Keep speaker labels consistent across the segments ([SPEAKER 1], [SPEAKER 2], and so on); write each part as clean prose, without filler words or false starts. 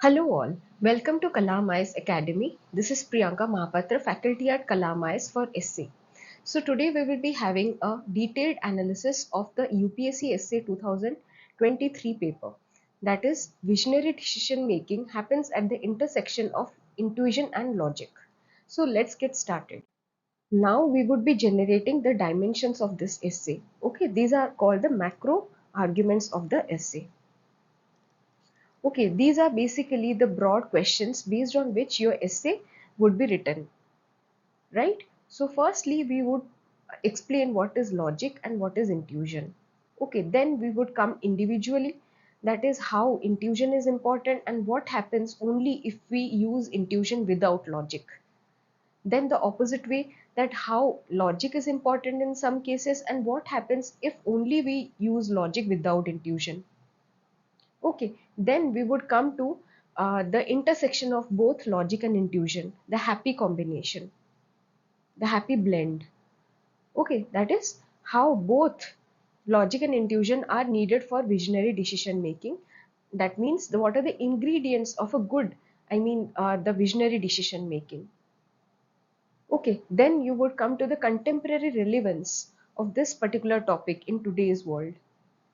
[SPEAKER 1] Hello all, welcome to Kalam IAS Academy. This is Priyanka Mahapatra, faculty at Kalam IAS for Essay. So today we will be having a detailed analysis of the UPSC Essay 2023 paper. That is, visionary decision making happens at the intersection of intuition and logic. So let's get started. Now we would be generating the dimensions of this essay. Okay, these are called the macro arguments of the essay. Okay, these are basically the broad questions based on which your essay would be written, right? So firstly, we would explain what is logic and what is intuition. Okay, then we would come individually, that is how intuition is important and what happens only if we use intuition without logic. Then the opposite way, that how logic is important in some cases and what happens if only we use logic without intuition. Okay, then we would come to the intersection of both logic and intuition, the happy combination, the happy blend. Okay, that is how both logic and intuition are needed for visionary decision making. That means what are the ingredients of a good, the visionary decision making. Okay, then you would come to the contemporary relevance of this particular topic in today's world.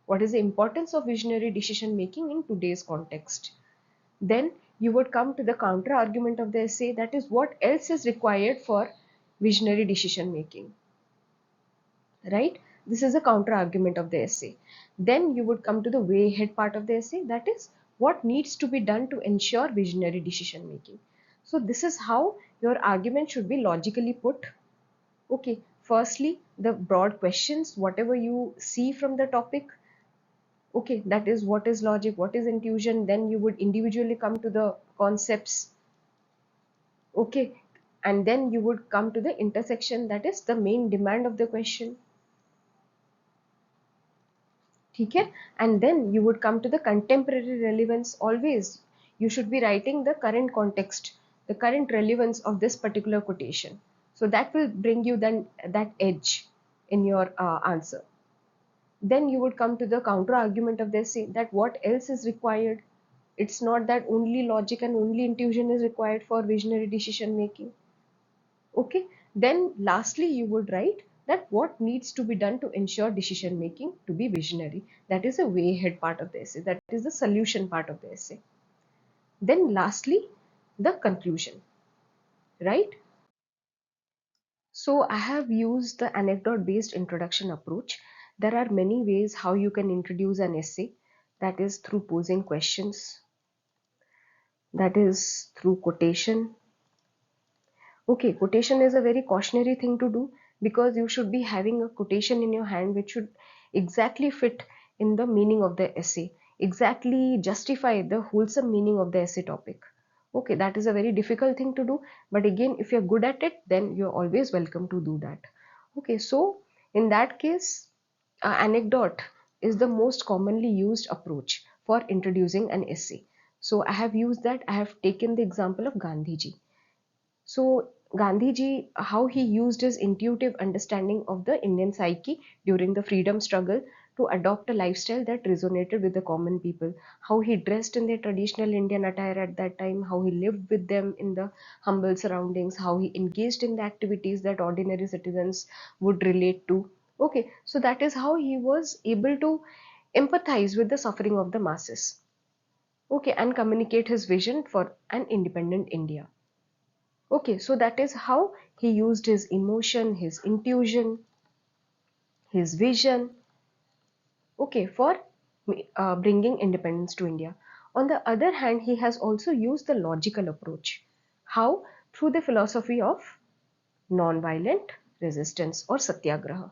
[SPEAKER 1] What is the importance of visionary decision making in today's context? Then you would come to the counter argument of the essay, that is what else is required for visionary decision making, right? This is a counter argument of the essay. Then you would come to the way ahead part of the essay, that is what needs to be done to ensure visionary decision making. So this is how your argument should be logically put. Okay, firstly, the broad questions, whatever you see from the topic. Okay, that is what is logic, what is intuition. Then you would individually come to the concepts. Okay, and then you would come to the intersection, that is the main demand of the question. Okay, and then you would come to the contemporary relevance. Always you should be writing the current context, the current relevance of this particular quotation, so that will bring you then that edge in your answer. Then you would come to the counter argument of the essay, that what else is required. It's not that only logic and only intuition is required for visionary decision making. Okay, then lastly you would write that what needs to be done to ensure decision making to be visionary. That is a way ahead part of the essay, that is the solution part of the essay. Then lastly, the conclusion, right? So I have used the anecdote based introduction approach. There are many ways how you can introduce an essay, that is through posing questions, that is through quotation. Okay, quotation is a very cautionary thing to do, because you should be having a quotation in your hand which should exactly fit in the meaning of the essay, exactly justify the wholesome meaning of the essay topic. Okay, that is a very difficult thing to do, but again, if you're good at it, then you're always welcome to do that. Okay, so in that case, anecdote is the most commonly used approach for introducing an essay. So I have used that. I have taken the example of Gandhiji. So Gandhiji, how he used his intuitive understanding of the Indian psyche during the freedom struggle to adopt a lifestyle that resonated with the common people, how he dressed in their traditional Indian attire at that time, how he lived with them in the humble surroundings, how he engaged in the activities that ordinary citizens would relate to. Okay, so that is how he was able to empathize with the suffering of the masses. Okay, and communicate his vision for an independent India. Okay, so that is how he used his emotion, his intuition, his vision, okay, for bringing independence to India. On the other hand, he has also used the logical approach. How? Through the philosophy of non-violent resistance or satyagraha.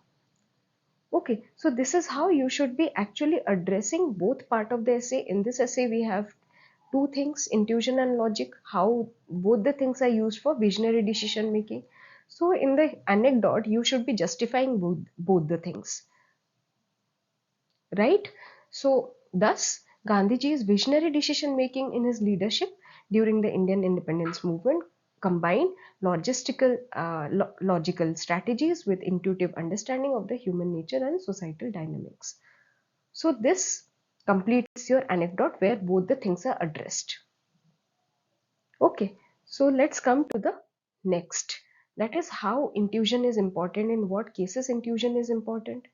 [SPEAKER 1] Okay, so this is how you should be actually addressing both part of the essay. In this essay, we have two things, intuition and logic, how both the things are used for visionary decision making. So in the anecdote, you should be justifying both the things, right? So thus, Gandhiji's visionary decision making in his leadership during the Indian independence movement combined logical strategies with intuitive understanding of the human nature and societal dynamics. So this completes your anecdote where both the things are addressed. Okay, so let's come to the next. That is how intuition is important, in what cases intuition is important.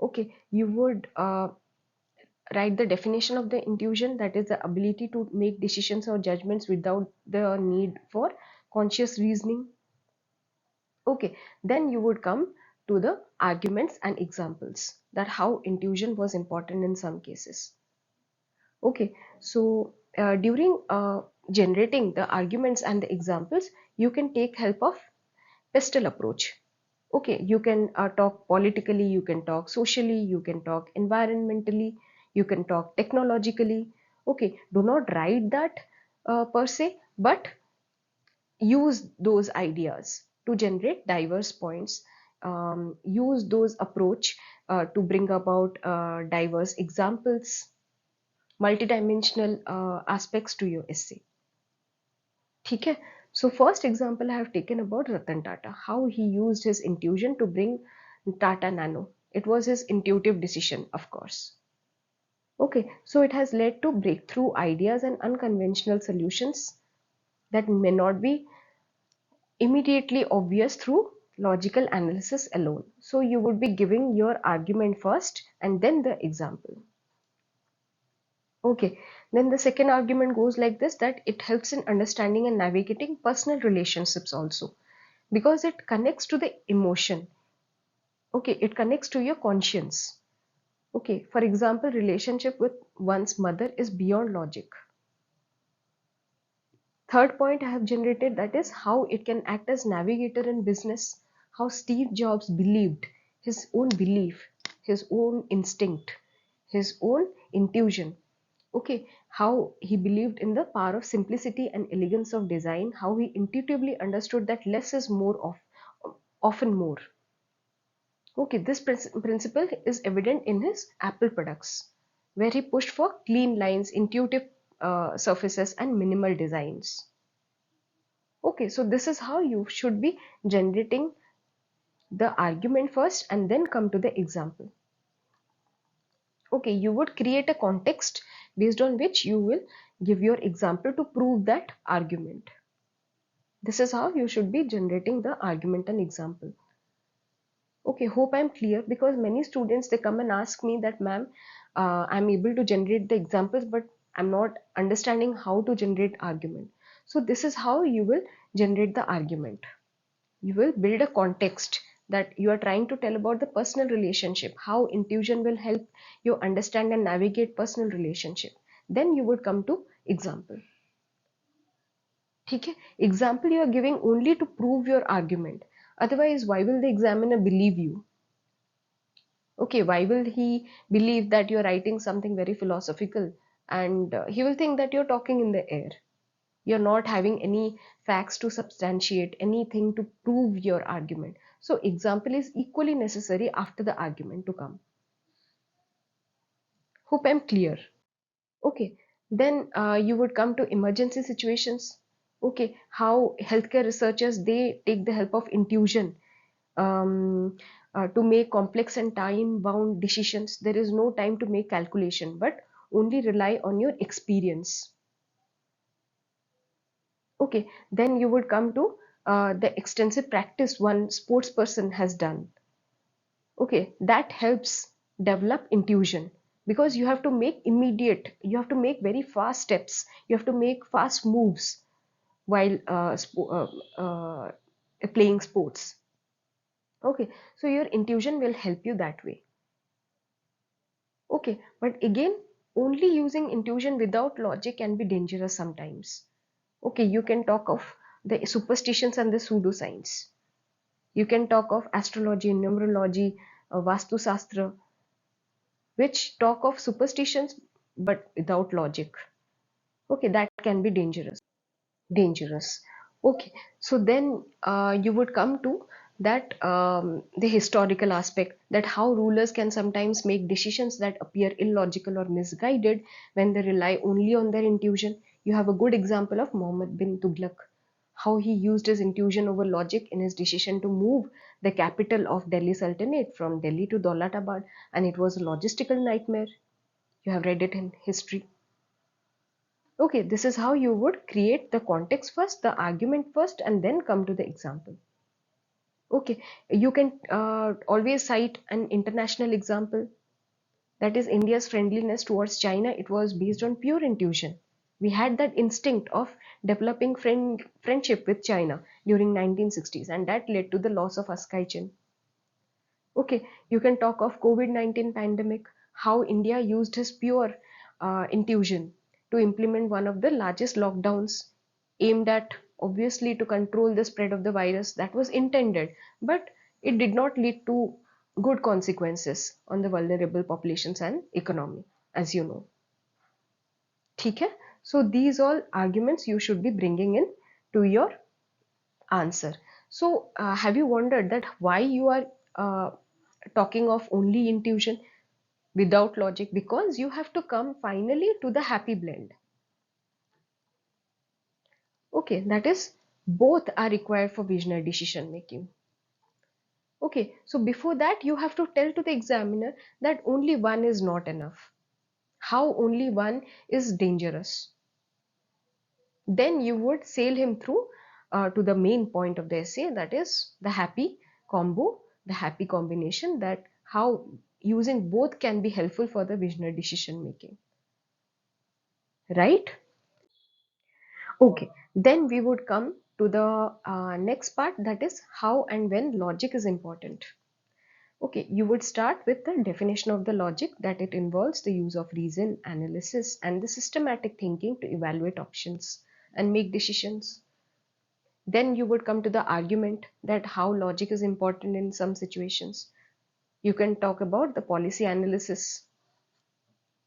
[SPEAKER 1] Okay, you would write the definition of the intuition, that is the ability to make decisions or judgments without the need for conscious reasoning. Okay, then you would come to the arguments and examples, that how intuition was important in some cases. Okay, so during generating the arguments and the examples, you can take help of pestle approach. Okay, you can talk politically, you can talk socially, you can talk environmentally, you can talk technologically. Okay, do not write that per se, but use those ideas to generate diverse points. Use those approach to bring about diverse examples, multidimensional aspects to your essay. ठीक है. So first example I have taken about Ratan Tata, how he used his intuition to bring Tata Nano. It was his intuitive decision, of course. Okay, so it has led to breakthrough ideas and unconventional solutions that may not be immediately obvious through logical analysis alone. So you would be giving your argument first and then the example. Okay, then the second argument goes like this, that it helps in understanding and navigating personal relationships also, because it connects to the emotion. Okay, it connects to your conscience. Okay, for example, relationship with one's mother is beyond logic. Third point I have generated, that is how it can act as navigator in business, how Steve Jobs believed his own belief, his own instinct, his own intuition. Okay, how he believed in the power of simplicity and elegance of design, how he intuitively understood that less is more of, often more. Okay, this principle is evident in his Apple products, where he pushed for clean lines, intuitive surfaces, and minimal designs. Okay, so this is how you should be generating the argument first and then come to the example. Okay, you would create a context based on which you will give your example to prove that argument. This is how you should be generating the argument and example. Okay, hope I'm clear, because many students, they come and ask me that, ma'am, I'm able to generate the examples, but I'm not understanding how to generate argument. So this is how you will generate the argument. You will build a context that you are trying to tell about the personal relationship, how intuition will help you understand and navigate personal relationship. Then you would come to example. ठीक है, example you are giving only to prove your argument. Otherwise, why will the examiner believe you? Okay, why will he believe that you're writing something very philosophical, and he will think that you're talking in the air. You're not having any facts to substantiate, anything to prove your argument. So example is equally necessary after the argument to come. Hope I'm clear. Okay, then you would come to emergency situations. Okay, how healthcare researchers, they take the help of intuition um, to make complex and time-bound decisions. There is no time to make calculation, but only rely on your experience. Okay, then you would come to the extensive practice one sports person has done. Okay, that helps develop intuition, because you have to make immediate, you have to make very fast steps, you have to make fast moves while playing sports. Okay, so your intuition will help you that way. Okay, but again, only using intuition without logic can be dangerous sometimes. Okay, you can talk of the superstitions and the pseudoscience. You can talk of astrology, numerology, Vastu Sastra, which talk of superstitions but without logic. Okay, that can be dangerous. Dangerous. Okay, so then you would come to that the historical aspect, that how rulers can sometimes make decisions that appear illogical or misguided when they rely only on their intuition. You have a good example of Muhammad bin Tughlaq, how he used his intuition over logic in his decision to move the capital of Delhi Sultanate from Delhi to Daulatabad, and it was a logistical nightmare. You have read it in history. Okay, this is how you would create the context first, the argument first, and then come to the example. Okay, you can always cite an international example. That is India's friendliness towards China. It was based on pure intuition. We had that instinct of developing friendship with China during 1960s, and that led to the loss of Askaichen. Okay, you can talk of COVID-19 pandemic, how India used his pure intuition to implement one of the largest lockdowns aimed at obviously to control the spread of the virus that was intended, but it did not lead to good consequences on the vulnerable populations and economy, as you know. ठीक है? So these all arguments you should be bringing in to your answer. So have you wondered that why you are uh, talking of only intuition without logic? Because you have to come finally to the happy blend. Okay, that is both are required for visionary decision making. Okay, so before that you have to tell to the examiner that only one is not enough. How only one is dangerous. Then you would sail him through to the main point of the essay, that is the happy combo, the happy combination, that how using both can be helpful for the visionary decision making. Right? Okay, then we would come to the next part, that is how and when logic is important. Okay, you would start with the definition of the logic, that it involves the use of reason, analysis, and the systematic thinking to evaluate options and make decisions. Then you would come to the argument, that how logic is important in some situations. You can talk about the policy analysis,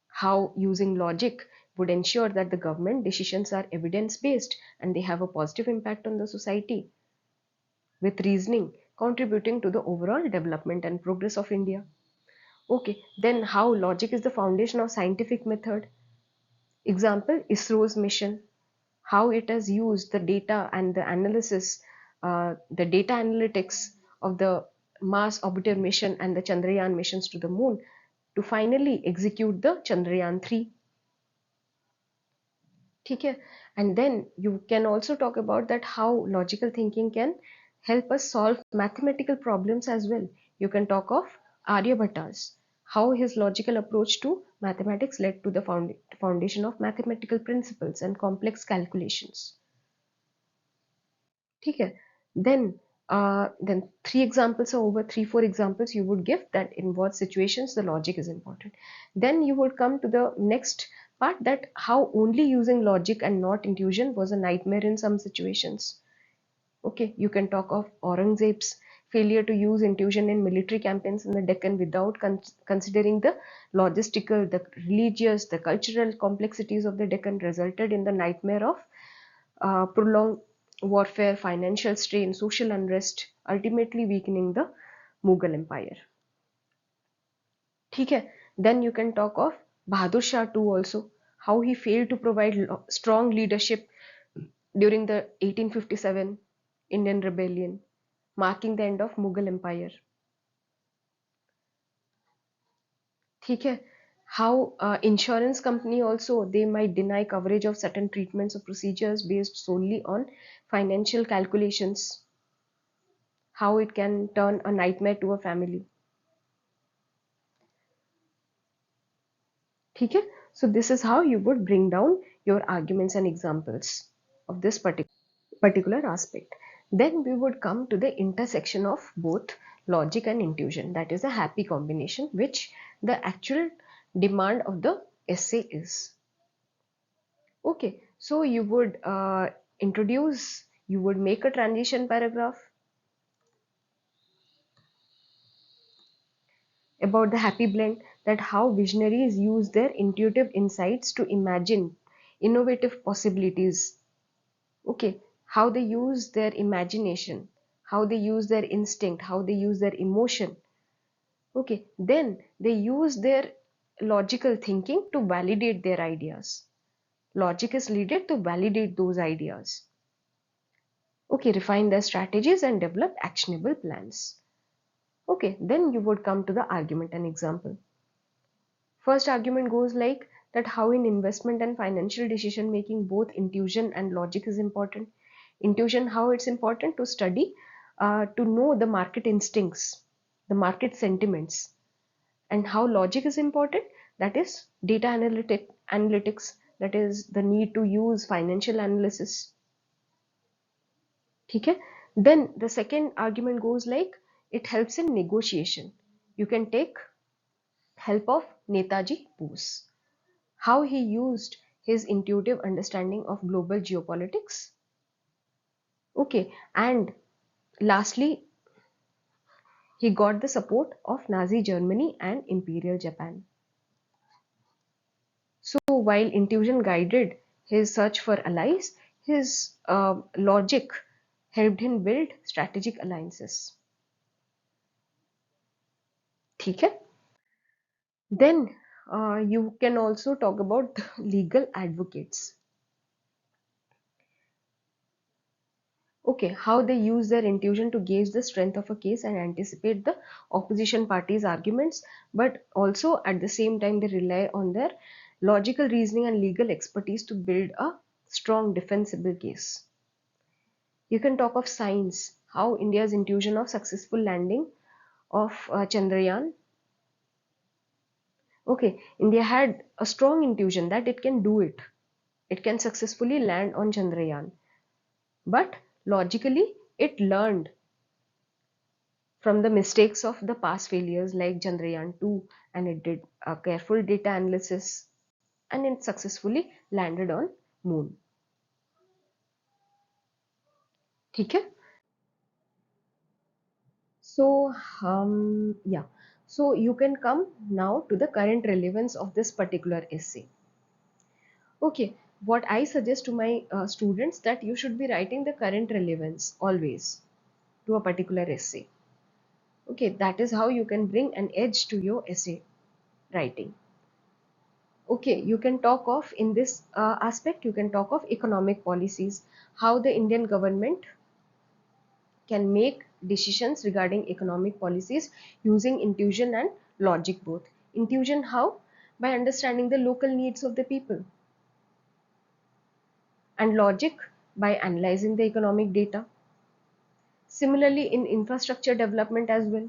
[SPEAKER 1] how using logic would ensure that the government decisions are evidence based and they have a positive impact on the society, with reasoning contributing to the overall development and progress of India. Okay, then how logic is the foundation of scientific method. Example, ISRO's mission, how it has used the data and the analysis, the data analytics of the Mars orbiter mission and the Chandrayaan missions to the moon to finally execute the Chandrayaan 3. ठीक है? And then you can also talk about that how logical thinking can help us solve mathematical problems as well. You can talk of Aryabhata's, how his logical approach to mathematics led to the foundation of mathematical principles and complex calculations. ठीक है? Then three examples or over 3-4 examples you would give, that in what situations the logic is important. Then you would come to the next part, that how only using logic and not intuition was a nightmare in some situations. Okay, you can talk of Aurangzeb's failure to use intuition in military campaigns in the Deccan without considering the logistical, the religious, the cultural complexities of the Deccan, resulted in the nightmare of prolonged warfare, financial strain, social unrest, ultimately weakening the Mughal Empire. ठीक है? Then you can talk of Bahadur Shah too also, how he failed to provide strong leadership during the 1857 Indian rebellion, marking the end of Mughal Empire. ठीक है? How insurance company also, they might deny coverage of certain treatments or procedures based solely on financial calculations, how it can turn a nightmare to a family. ठीक है? So this is how you would bring down your arguments and examples of this particular aspect. Then we would come to the intersection of both logic and intuition, that is a happy combination, which the actual demand of the essay is. Okay, so you would you would make a transition paragraph about the happy blend, that how visionaries use their intuitive insights to imagine innovative possibilities. Okay, how they use their imagination, how they use their instinct, how they use their emotion. Okay, then they use their logical thinking to validate their ideas. Logic is needed to validate those ideas. Okay, refine their strategies and develop actionable plans. Okay, then you would come to the argument and example. First argument goes like, that how in investment and financial decision making both intuition and logic is important. Intuition, how it's important to study, to know the market instincts, the market sentiments, and how logic is important, that is data analytics, that is the need to use financial analysis. Okay? Then the second argument goes like it helps in negotiation. You can take help of Netaji Bose, how he used his intuitive understanding of global geopolitics. Okay, and lastly, he got the support of Nazi Germany and Imperial Japan. So while intuition guided his search for allies, his logic helped him build strategic alliances. ठीक है? Then you can also talk about legal advocates. Okay, how they use their intuition to gauge the strength of a case and anticipate the opposition party's arguments, but also at the same time they rely on their logical reasoning and legal expertise to build a strong defensible case. You can talk of science, how India's intuition of successful landing of Chandrayaan. Okay, India had a strong intuition that it can do it. It can successfully land on Chandrayaan. But logically, it learned from the mistakes of the past failures like Chandrayaan 2, and it did a careful data analysis and it successfully landed on moon. ठीक है? So, yeah. So you can come now to the current relevance of this particular essay. Okay, what I suggest to my students that you should be writing the current relevance always to a particular essay. Okay, that is how you can bring an edge to your essay writing. Okay, you can talk of in this aspect, you can talk of economic policies, how the Indian government can make decisions regarding economic policies using intuition and logic both. Intuition how? By understanding the local needs of the people. And logic by analyzing the economic data. Similarly, in infrastructure development as well.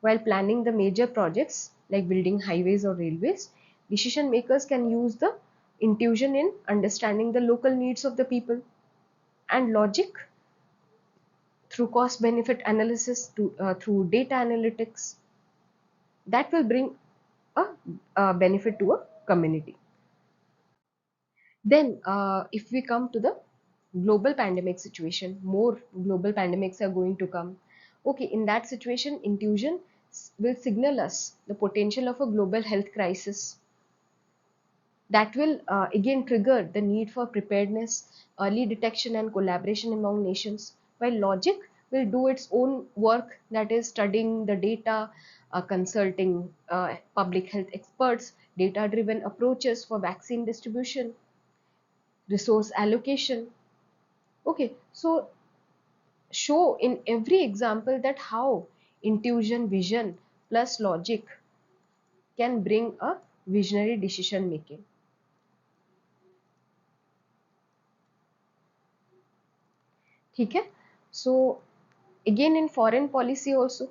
[SPEAKER 1] While planning the major projects like building highways or railways, decision makers can use the intuition in understanding the local needs of the people, and logic through cost benefit analysis through data analytics that will bring a, a benefit to a community. Then if we come to the global pandemic situation, more global pandemics are going to come. Okay, in that situation, intuition will signal us the potential of a global health crisis that will again trigger the need for preparedness, early detection and collaboration among nations, while logic will do its own work, that is studying the data, consulting public health experts, data driven approaches for vaccine distribution, resource allocation. Okay, so show in every example that how intuition, vision plus logic can bring a visionary decision making. ठीक है? So again in foreign policy also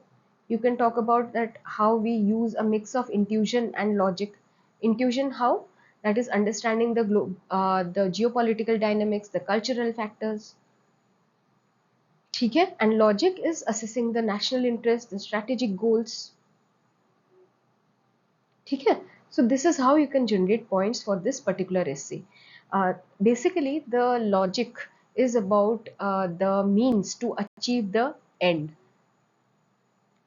[SPEAKER 1] you can talk about that how we use a mix of intuition and logic. Intuition how? That is understanding the geopolitical dynamics, the cultural factors. ठीक है? And logic is assessing the national interest, the strategic goals. ठीक है? So this is how you can generate points for this particular essay. Basically the logic is about the means to achieve the end.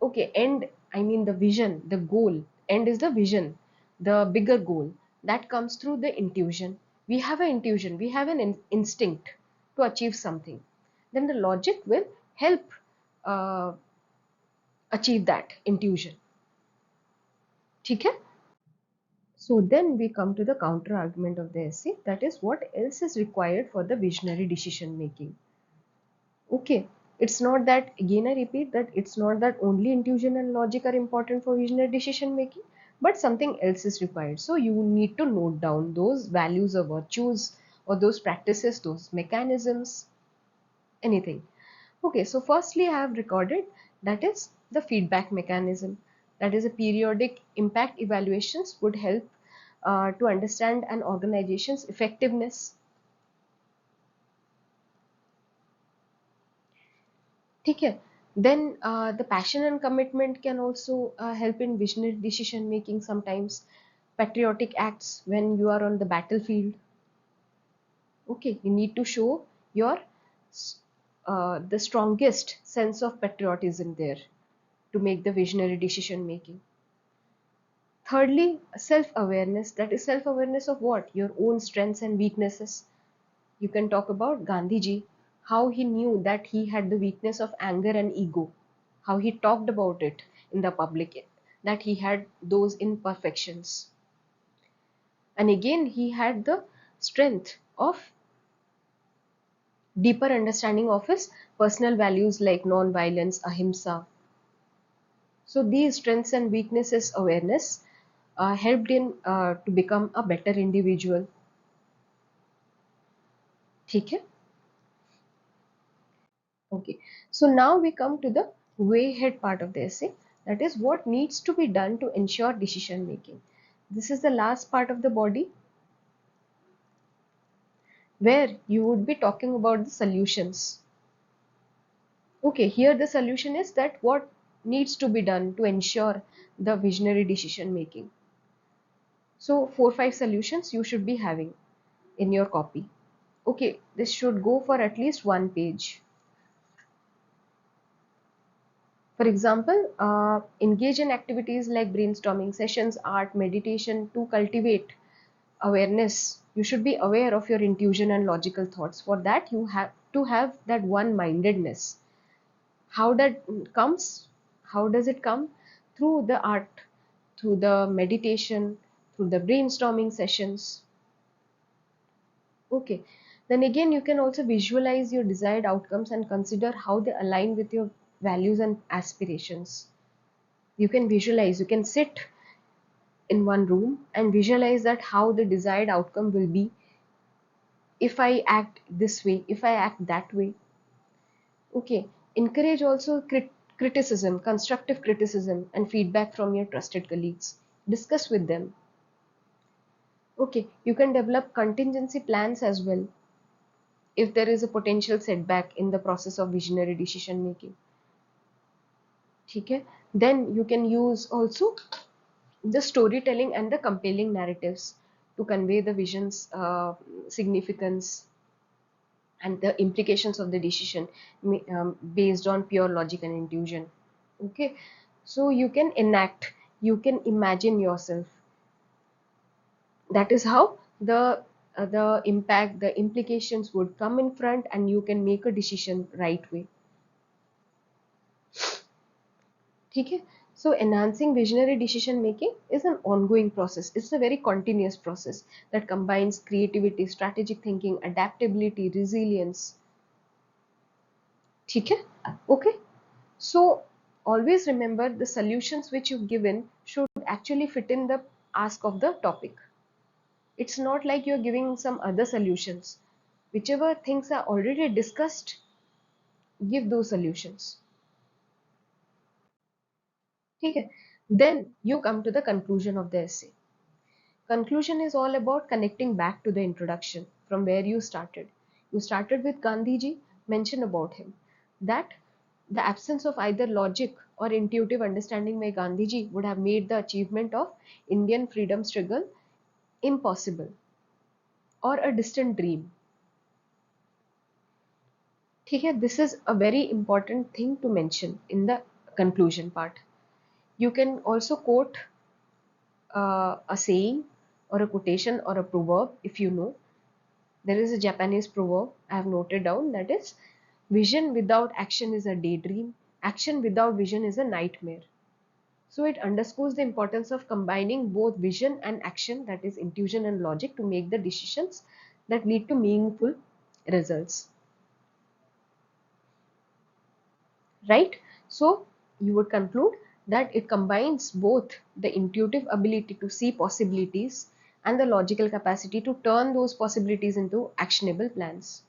[SPEAKER 1] Okay, end, I mean the vision, the goal. End is the vision, the bigger goal that comes through the intuition. We have an intuition, we have an instinct to achieve something. Then the logic will help uh, achieve that intuition. ठीक है? So then we come to the counter argument of the essay, that is what else is required for the visionary decision making. Okay, it's not that, again I repeat that it's not that only intuition and logic are important for visionary decision making. but something else is required. So you need to note down those values or virtues or those practices, those mechanisms, anything. Okay, so firstly I have recorded, that is the feedback mechanism. That is, a periodic impact evaluations would help to understand an organization's effectiveness. Okay. Then the passion and commitment can also help in visionary decision making sometimes. Patriotic acts when you are on the battlefield. Okay, you need to show your the strongest sense of patriotism there to make the visionary decision making. Thirdly, self-awareness. That is self-awareness of what? Your own strengths and weaknesses. You can talk about Gandhiji, how he knew that he had the weakness of anger and ego, how he talked about it in the public, that he had those imperfections. And again, he had the strength of deeper understanding of his personal values like non-violence, ahimsa. So these strengths and weaknesses awareness helped him to become a better individual. ठीक है? Okay, so now we come to the way ahead part of the essay, that is what needs to be done to ensure decision making. This is the last part of the body where you would be talking about the solutions. Okay, here the solution is that what needs to be done to ensure the visionary decision making. So 4-5 solutions you should be having in your copy. Okay, this should go for at least one page. For example, engage in activities like brainstorming sessions, art, meditation to cultivate awareness. You should be aware of your intuition and logical thoughts. For that, you have to have that one-mindedness. How that comes? How does it come? Through the art, through the meditation, through the brainstorming sessions. Okay. Then again, you can also visualize your desired outcomes and consider how they align with your values and aspirations. You can visualize, you can sit in one room and visualize that how the desired outcome will be if I act this way, if I act that way. Okay, encourage also criticism, constructive criticism and feedback from your trusted colleagues. Discuss with them. Okay, you can develop contingency plans as well if there is a potential setback in the process of visionary decision making. Okay, then you can use also the storytelling and the compelling narratives to convey the vision's significance and the implications of the decision based on pure logic and intuition. Okay, so you can enact, you can imagine yourself. That is how the impact, the implications would come in front and you can make a decision right way. Okay, so enhancing visionary decision making is an ongoing process. It's a very continuous process that combines creativity, strategic thinking, adaptability, resilience. Okay, okay. So always remember the solutions which you've given should actually fit in the ask of the topic. It's not like you're giving some other solutions. Whichever things are already discussed, give those solutions. Okay. Then you come to the conclusion of the essay. Conclusion is all about connecting back to the introduction from where you started. You started with Gandhiji, mention about him. That the absence of either logic or intuitive understanding by Gandhiji would have made the achievement of Indian freedom struggle impossible or a distant dream. Okay, this is a very important thing to mention in the conclusion part. You can also quote a saying or a quotation or a proverb if you know. There is a Japanese proverb I have noted down, that is, vision without action is a daydream, action without vision is a nightmare. So it underscores the importance of combining both vision and action, that is intuition and logic, to make the decisions that lead to meaningful results. Right? So you would conclude that it combines both the intuitive ability to see possibilities and the logical capacity to turn those possibilities into actionable plans.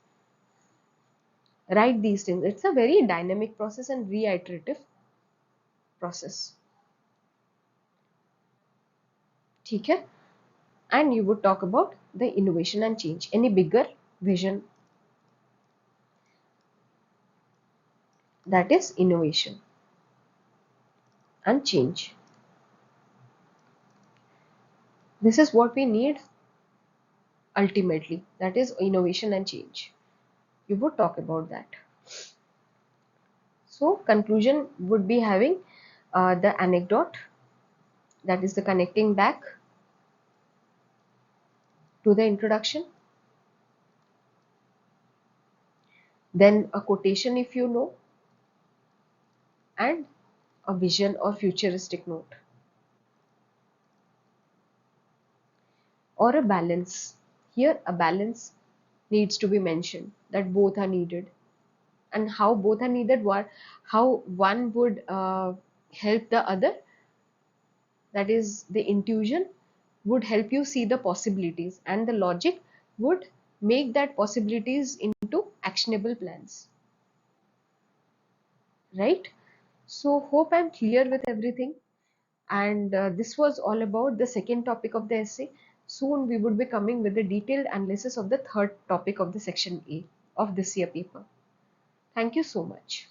[SPEAKER 1] Write these things. It's a very dynamic process and reiterative process. ठीक है? And you would talk about the innovation and change. Any bigger vision? That is innovation and change. This is what we need ultimately. That is innovation and change. You would talk about that. So conclusion would be having the anecdote, that is the connecting back to the introduction, then a quotation if you know, and a vision or futuristic note, or a balance. Here a balance needs to be mentioned, that both are needed, and how both are needed, how one would help the other, that is the intuition would help you see the possibilities and the logic would make that possibilities into actionable plans, right? So hope I'm clear with everything, and this was all about the second topic of the essay. Soon we would be coming with the detailed analysis of the third topic of the section A of this year paper. Thank you so much.